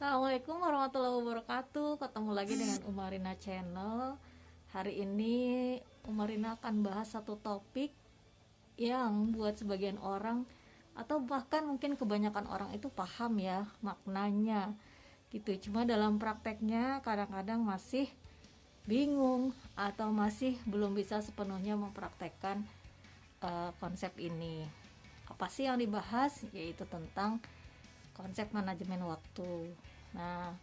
Assalamualaikum warahmatullahi wabarakatuh. Ketemu lagi dengan Umarina Channel. Hari ini Umarina akan bahas satu topik yang buat sebagian orang atau bahkan mungkin kebanyakan orang itu paham ya maknanya gitu. Cuma dalam prakteknya kadang-kadang masih bingung atau masih belum bisa sepenuhnya mempraktekkan konsep ini. Apa sih yang dibahas? Yaitu tentang konsep manajemen waktu. Nah,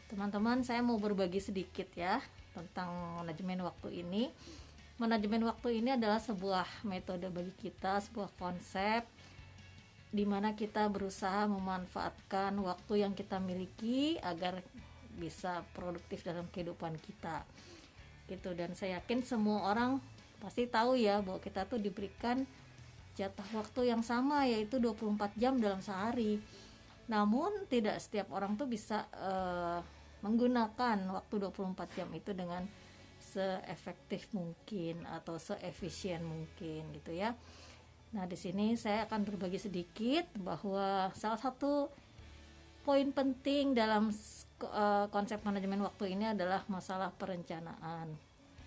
teman-teman, saya mau berbagi sedikit ya tentang manajemen waktu ini. Manajemen waktu ini adalah sebuah metode bagi kita, sebuah konsep di mana kita berusaha memanfaatkan waktu yang kita miliki agar bisa produktif dalam kehidupan kita. Gitu, dan saya yakin semua orang pasti tahu ya bahwa kita tuh diberikan jatah waktu yang sama, yaitu 24 jam dalam sehari. Namun tidak setiap orang tuh bisa menggunakan waktu 24 jam itu dengan seefektif mungkin atau seefisien mungkin gitu ya. Nah, di sini saya akan berbagi sedikit bahwa salah satu poin penting dalam konsep manajemen waktu ini adalah masalah perencanaan.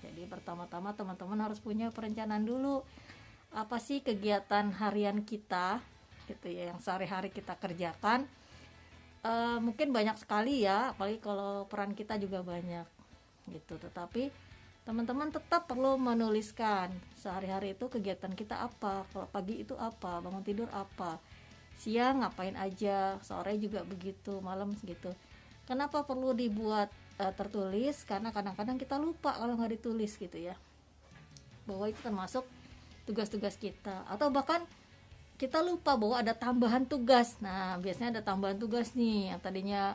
Jadi pertama-tama teman-teman harus punya perencanaan dulu. Apa sih kegiatan harian kita gitu ya, yang sehari-hari kita kerjakan. Mungkin banyak sekali ya, apalagi kalau peran kita juga banyak gitu. Tetapi teman-teman tetap perlu menuliskan sehari-hari itu kegiatan kita apa. Kalau pagi itu apa, bangun tidur apa, siang ngapain aja, sore juga begitu, malam segitu. Kenapa perlu dibuat tertulis? Karena kadang-kadang kita lupa kalau nggak ditulis gitu ya, bahwa itu termasuk tugas-tugas kita, atau bahkan kita lupa bahwa ada tambahan tugas. Nah, biasanya ada tambahan tugas nih, yang tadinya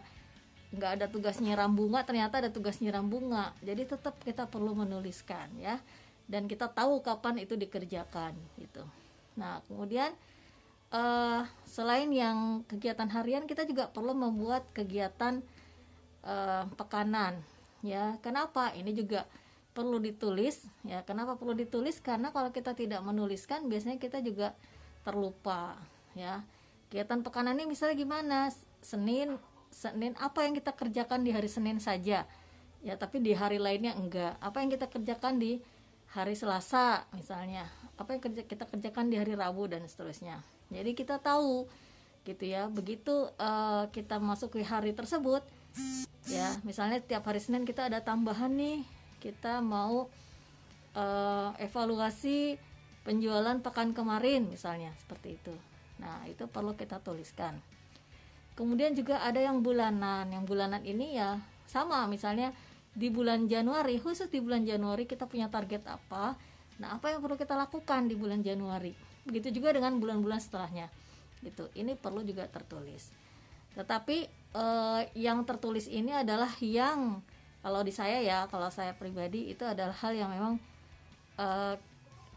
nggak ada tugas nyiram bunga, ternyata ada tugas nyiram bunga. Jadi tetap kita perlu menuliskan ya, dan kita tahu kapan itu dikerjakan gitu. Nah, kemudian selain yang kegiatan harian, kita juga perlu membuat kegiatan pekanan ya. Kenapa? Ini juga perlu ditulis ya. Kenapa perlu ditulis? Karena kalau kita tidak menuliskan, biasanya kita juga terlupa ya. Kegiatan pekanan ini misalnya gimana? Senin apa yang kita kerjakan di hari Senin saja ya, tapi di hari lainnya enggak. Apa yang kita kerjakan di hari Selasa misalnya, apa yang kita kerjakan di hari Rabu, dan seterusnya. Jadi kita tahu gitu ya. Begitu kita masuk ke hari tersebut ya, misalnya tiap hari Senin kita ada tambahan nih, kita mau evaluasi penjualan pekan kemarin misalnya, seperti itu. Nah, itu perlu kita tuliskan. Kemudian juga ada yang bulanan. Yang bulanan ini ya sama, misalnya di bulan Januari, khusus di bulan Januari kita punya target apa. Nah, apa yang perlu kita lakukan di bulan Januari. Begitu juga dengan bulan-bulan setelahnya. Gitu. Ini perlu juga tertulis. Tetapi yang tertulis ini adalah yang, kalau di saya ya, kalau saya pribadi, itu adalah hal yang memang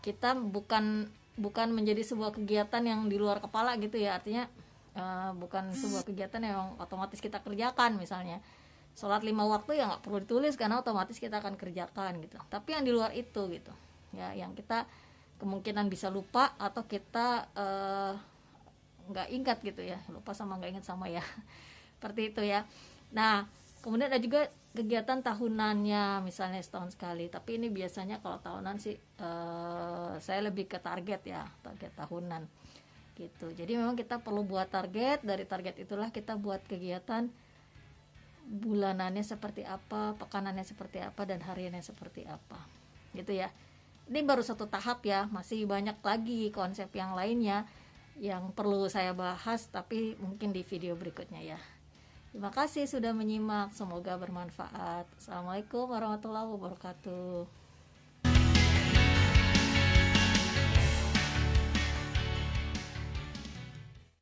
kita bukan menjadi sebuah kegiatan yang di luar kepala gitu ya. Artinya bukan sebuah kegiatan yang otomatis kita kerjakan. Misalnya sholat 5 waktu ya nggak perlu ditulis karena otomatis kita akan kerjakan gitu. Tapi yang di luar itu gitu ya, yang kita kemungkinan bisa lupa atau kita nggak ingat gitu ya. Lupa sama nggak ingat sama ya. Seperti itu ya. Nah, kemudian ada juga kegiatan tahunannya, misalnya setahun sekali. Tapi ini biasanya kalau tahunan sih saya lebih ke target ya, target tahunan gitu. Jadi memang kita perlu buat target. Dari target itulah kita buat kegiatan bulanannya seperti apa, pekanannya seperti apa, dan hariannya seperti apa gitu ya. Ini baru satu tahap ya, masih banyak lagi konsep yang lainnya yang perlu saya bahas, tapi mungkin di video berikutnya ya. Terima kasih sudah menyimak, semoga bermanfaat. Assalamualaikum warahmatullahi wabarakatuh.